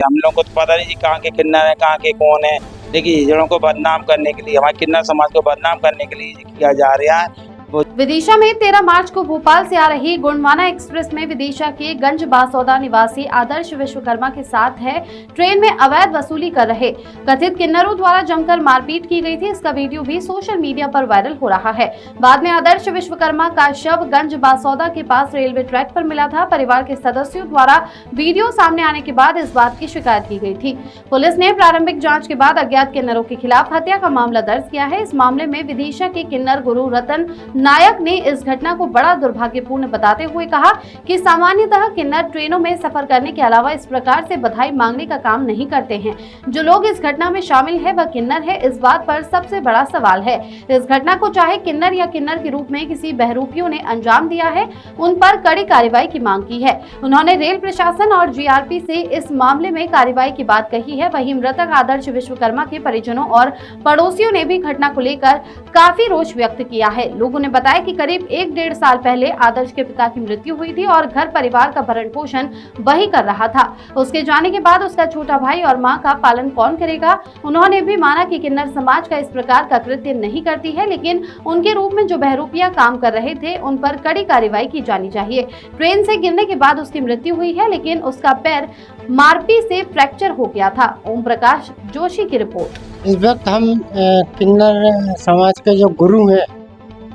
हम लोगों को तो पता नहीं जी कहाँ के किन्नर है, कहाँ के कौन है, लेकिन हिजड़ों को बदनाम करने के लिए, हमारे किन्नर समाज को बदनाम करने के लिए किया जा रहा है। विदिशा में 13 मार्च को भोपाल से आ रही गोंडवाना एक्सप्रेस में विदिशा के गंज बासौदा निवासी आदर्श विश्वकर्मा के साथ है ट्रेन में अवैध वसूली कर रहे कथित किन्नरों द्वारा जमकर मारपीट की गई थी। इसका वीडियो भी सोशल मीडिया पर वायरल हो रहा है। बाद में आदर्श विश्वकर्मा का शव गंज बासौदा के पास रेलवे ट्रैक पर मिला था। परिवार के सदस्यों द्वारा वीडियो सामने आने के बाद इस बात की शिकायत की गई थी। पुलिस ने प्रारंभिक जाँच के बाद अज्ञात किन्नरों के खिलाफ हत्या का मामला दर्ज किया है। इस मामले में विदिशा के किन्नर गुरु रतन नायक ने इस घटना को बड़ा दुर्भाग्यपूर्ण बताते हुए कहा कि सामान्यतः किन्नर ट्रेनों में सफर करने के अलावा इस प्रकार से बधाई मांगने का काम नहीं करते हैं। जो लोग इस घटना में शामिल है वह किन्नर है, इस बात पर सबसे बड़ा सवाल है। इस घटना को चाहे किन्नर या किन्नर के रूप में किसी बहरूपियों ने अंजाम दिया है, उन पर कड़ी कार्रवाई की मांग की है। उन्होंने रेल प्रशासन और जीआरपी से इस मामले में कार्रवाई की बात कही है। वहीं मृतक आदर्श विश्वकर्मा के परिजनों और पड़ोसियों ने भी घटना को लेकर काफी रोष व्यक्त किया है। लोगों ने बताया कि करीब 1-1.5 साल पहले आदर्श के पिता की मृत्यु हुई थी और घर परिवार का भरण पोषण वही कर रहा था। उसके जाने के बाद उसका छोटा भाई और मां का पालन कौन करेगा। उन्होंने भी माना कि किन्नर समाज का इस प्रकार का कृत्य नहीं करती है, लेकिन उनके रूप में जो बहरूपियां काम कर रहे थे उन पर कड़ी कार्रवाई की जानी चाहिए। ट्रेन से गिरने के बाद उसकी मृत्यु हुई है, लेकिन उसका पैर मारपीट से फ्रैक्चर हो गया था। ओम प्रकाश जोशी की रिपोर्ट। इस वक्त हम किन्नर समाज के जो गुरु हैं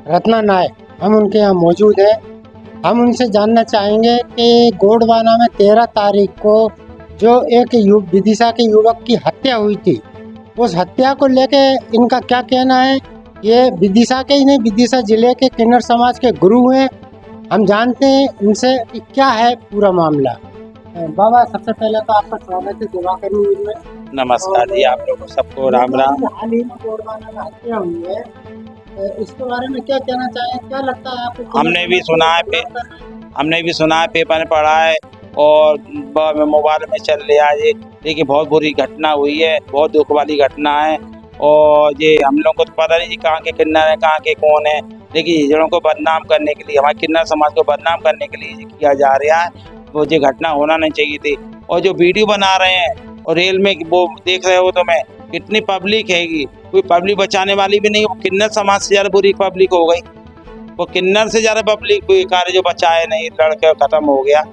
रत्ना नायक, हम उनके यहाँ मौजूद हैं। हम उनसे जानना चाहेंगे कि गोंडवाना में 13 तारीख को जो एक विदिशा के युवक की हत्या हुई थी, उस हत्या को लेके इनका क्या कहना है। ये विदिशा के ही नहीं, विदिशा जिले के किन्नर समाज के गुरु हैं। हम जानते हैं इनसे कि क्या है पूरा मामला। बाबा, सबसे पहले तो आपका स्वागत है दिवाकर न्यूज में। नमस्कार जी, आप लोगों को सबको राम राम। हाल ही में गोंडवाना में हत्या हुई है, इसके बारे में क्या कहना चाहें, क्या लगता है आपको? हमने भी सुना है, पेपर में पढ़ा है और मोबाइल में चल रहा है। ये देखिए बहुत बुरी घटना हुई है, बहुत दुख वाली घटना है। और ये हम लोग को तो पता नहीं जी कहाँ के किन्नर है, कहाँ के कौन है, लेकिन हिजड़ों को बदनाम करने के लिए, हमारे किन्नर समाज को बदनाम करने के लिए किया जा रहा है। वो ये घटना होना नहीं चाहिए थी। और जो वीडियो बना रहे हैं और रेल में वो देख रहे हो तो मैं कितनी पब्लिक हैगी, कोई पब्लिक बचाने वाली भी नहीं। वो किन्नर समाज से ज़्यादा बुरी पब्लिक हो गई, वो किन्नर से ज़्यादा पब्लिक कार्य जो बचाए नहीं, लड़के खत्म हो गया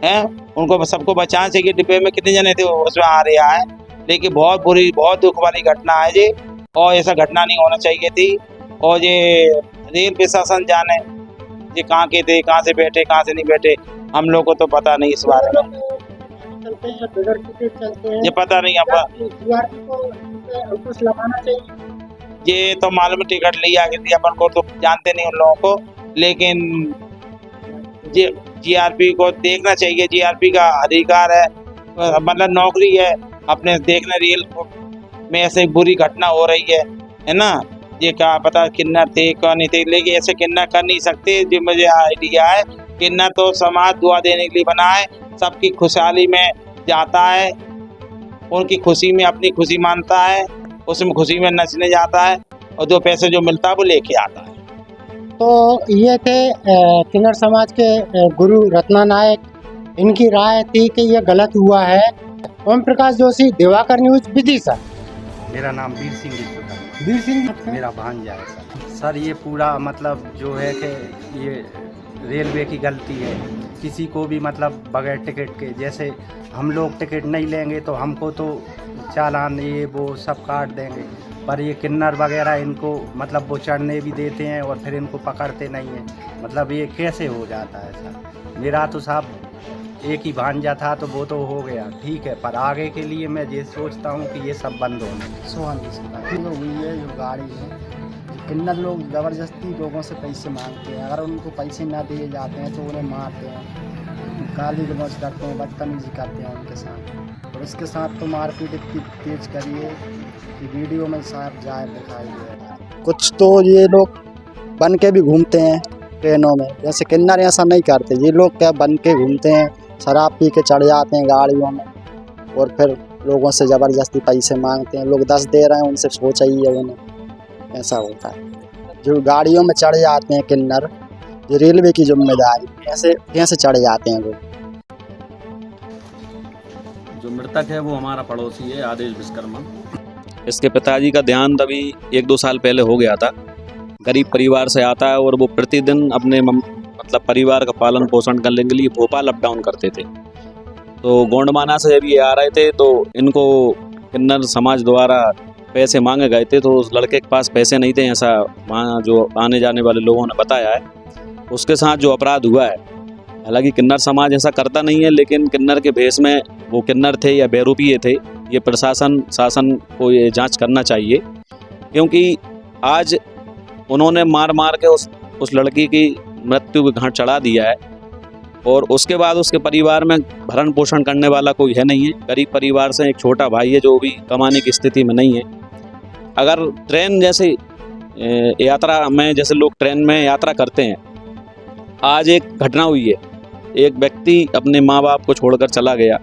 है। उनको सबको बचाना चाहिए। डिब्बे में कितने जने थे उसमें आ रहा है, लेकिन बहुत बुरी, बहुत दुख वाली घटना है जी। और ऐसा घटना नहीं होना चाहिए थी। और ये रेल प्रशासन जाने ये कहाँ के थे, कहाँ से बैठे, कहाँ से नहीं बैठे, हम लोग को तो पता नहीं इस बारे में। चलते हैं बिगड़ के चलते हैं, ये पता नहीं अब अंकुश लगाना चाहिए। ये तो मालूम टिकट लिया कि अपन को तो जानते नहीं उन लोगों को, लेकिन जीआरपी को देखना चाहिए। जीआरपी का अधिकार है, मतलब नौकरी है अपने देखना। रेल में ऐसे बुरी घटना हो रही है ना। ये क्या पता किन्नर थे कौन नहीं थे, लेकिन ऐसे किन्नर कर नहीं सकते। जो मुझे आइडिया है, किन्नर तो समाज दुआ देने के लिए बना है, सबकी खुशहाली में जाता है, उनकी खुशी में अपनी खुशी मानता है, उसमें खुशी में नचने जाता है और 2 पैसे जो मिलता है वो लेके आता है। तो ये थे किन्नर समाज के गुरु रत्ना नायक। इनकी राय थी कि ये गलत हुआ है। ओम प्रकाश जोशी, दिवाकर न्यूज, विदिशा। मेरा नाम वीर सिंह वीर सिंह मेरा भांजा है सर। ये पूरा मतलब जो है कि ये रेलवे की गलती है। किसी को भी मतलब बगैर टिकट के, जैसे हम लोग टिकट नहीं लेंगे तो हमको तो चालान ये वो सब काट देंगे, पर ये किन्नर वगैरह इनको मतलब वो चढ़ने भी देते हैं और फिर इनको पकड़ते नहीं हैं। मतलब ये कैसे हो जाता है सर। मेरा तो साहब एक ही भांजा था तो वो तो हो गया, ठीक है, पर आगे के लिए मैं ये सोचता हूँ कि ये सब बंद होने। सोहन लोग हुई है जो गाड़ी है, किन्नर लोग ज़बरदस्ती लोगों से पैसे मांगते हैं। अगर उनको पैसे ना दिए जाते हैं तो उन्हें मारते हैं, गाली गलौज करते हैं, बदतमीजी करते हैं उनके साथ। और इसके साथ तो मारपीट इतनी तेज करी है कि वीडियो में साफ जाहिर दिखाई दे रहा है। कुछ तो ये लोग बन के भी घूमते हैं ट्रेनों में, जैसे किन्नर ऐसा नहीं करते। ये लोग क्या बन के घूमते हैं, शराब पी के चढ़ जाते हैं गाड़ियों में और फिर लोगों से ज़बरदस्ती पैसे मांगते हैं। लोग 10 दे रहे हैं, उनसे सो चाहिए उन्हें, ऐसा होता है। जो गाड़ियों में चढ़ जाते हैं किन्नर, ये रेलवे की जिम्मेदारी, कैसे चढ़ जाते हैं वो। जो मृतक है वो हमारा पड़ोसी है आदेश विश्वकर्मा। इसके पिताजी का देहांत अभी 1-2 साल पहले हो गया था। गरीब परिवार से आता है और वो प्रतिदिन अपने मतलब परिवार का पालन पोषण करने के लिए भोपाल अप डाउन करते थे। तो गोंडमाना से जब ये आ रहे थे तो इनको किन्नर समाज द्वारा पैसे मांगे गए थे, तो उस लड़के के पास पैसे नहीं थे, ऐसा वहाँ जो आने जाने वाले लोगों ने बताया है। उसके साथ जो अपराध हुआ है, हालांकि किन्नर समाज ऐसा करता नहीं है, लेकिन किन्नर के भेष में वो किन्नर थे या बहरूपीय थे, ये प्रशासन शासन को ये जांच करना चाहिए। क्योंकि आज उन्होंने मार मार के उस लड़की की मृत्यु के घाट चढ़ा दिया है और उसके बाद उसके परिवार में भरण पोषण करने वाला कोई है नहीं है। गरीब परिवार से एक छोटा भाई है जो भी कमाने की स्थिति में नहीं है। अगर ट्रेन जैसे यात्रा में, जैसे लोग ट्रेन में यात्रा करते हैं, आज एक घटना हुई है, एक व्यक्ति अपने माँ बाप को छोड़कर चला गया।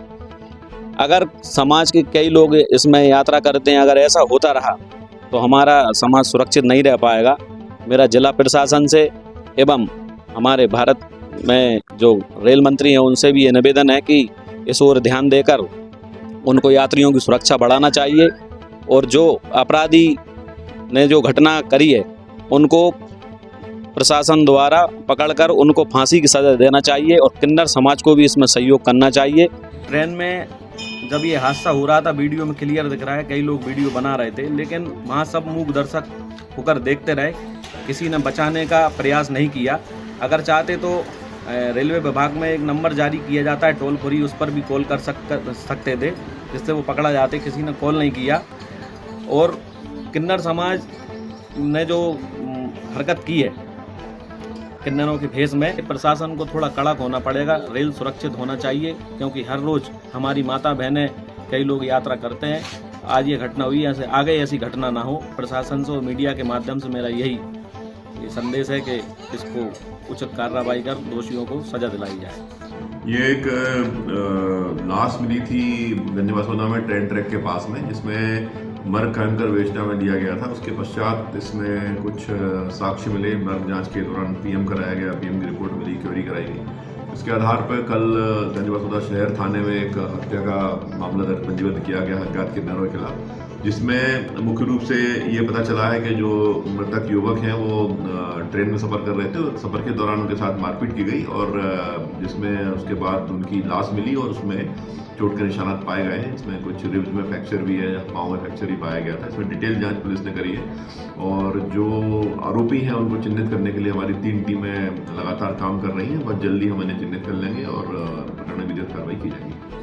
अगर समाज के कई लोग इसमें यात्रा करते हैं, अगर ऐसा होता रहा तो हमारा समाज सुरक्षित नहीं रह पाएगा। मेरा जिला प्रशासन से एवं हमारे भारत में जो रेल मंत्री हैं उनसे भी ये निवेदन है कि इस ओर ध्यान देकर उनको यात्रियों की सुरक्षा बढ़ाना चाहिए और जो अपराधी ने जो घटना करी है उनको प्रशासन द्वारा पकड़कर उनको फांसी की सज़ा देना चाहिए और किन्नर समाज को भी इसमें सहयोग करना चाहिए। ट्रेन में जब ये हादसा हो रहा था, वीडियो में क्लियर दिख रहा है, कई लोग वीडियो बना रहे थे, लेकिन वहाँ सब मूक दर्शक होकर देखते रहे, किसी ने बचाने का प्रयास नहीं किया। अगर चाहते तो रेलवे विभाग में एक नंबर जारी किया जाता है टोल फ्री, उस पर भी कॉल कर सकते थे जिससे वो पकड़ा जाते, किसी ने कॉल नहीं किया। और किन्नर समाज ने जो हरकत की है किन्नरों के भेष में, प्रशासन को थोड़ा कड़क होना पड़ेगा। रेल सुरक्षित होना चाहिए क्योंकि हर रोज़ हमारी माता बहनें कई लोग यात्रा करते हैं। आज ये घटना हुई, ऐसे आगे ऐसी घटना ना हो। प्रशासन से और मीडिया के माध्यम से मेरा यही संदेश है कि इसको उचित कार्रवाई कर दोषियों को सजा दिलाई जाए। ये एक लाश मिली थी गंजबासौदा में ट्रेन ट्रैक के पास में, जिसमें मर्ग खनन कर बेचना में लिया गया था। उसके पश्चात इसमें कुछ साक्ष्य मिले, मर्ग जांच के दौरान पीएम कराया गया, पीएम की रिपोर्ट मिली, क्वेरी कराई गई। इसके आधार पर कल गंजबासौदा शहर थाने में एक हत्या का मामला दर्ज पंजीबद्ध किया गया अज्ञात किन्नरों के खिलाफ, जिसमें मुख्य रूप से ये पता चला है कि जो मृतक युवक हैं वो ट्रेन में सफ़र कर रहे थे और सफ़र के दौरान उनके साथ मारपीट की गई और जिसमें उसके बाद उनकी लाश मिली और उसमें चोट के निशानात पाए गए हैं। इसमें कुछ रिब्स में फ्रैक्चर भी है, पाँव में फ्रैक्चर भी पाया गया था। इसमें डिटेल जांच पुलिस ने करी है और जो आरोपी हैं उनको चिन्हित करने के लिए हमारी 3 टीमें लगातार काम कर रही हैं। बहुत जल्दी हम इन्हें चिन्हित कर लेंगे और प्रकरण में विधिवत कार्रवाई की जाएगी।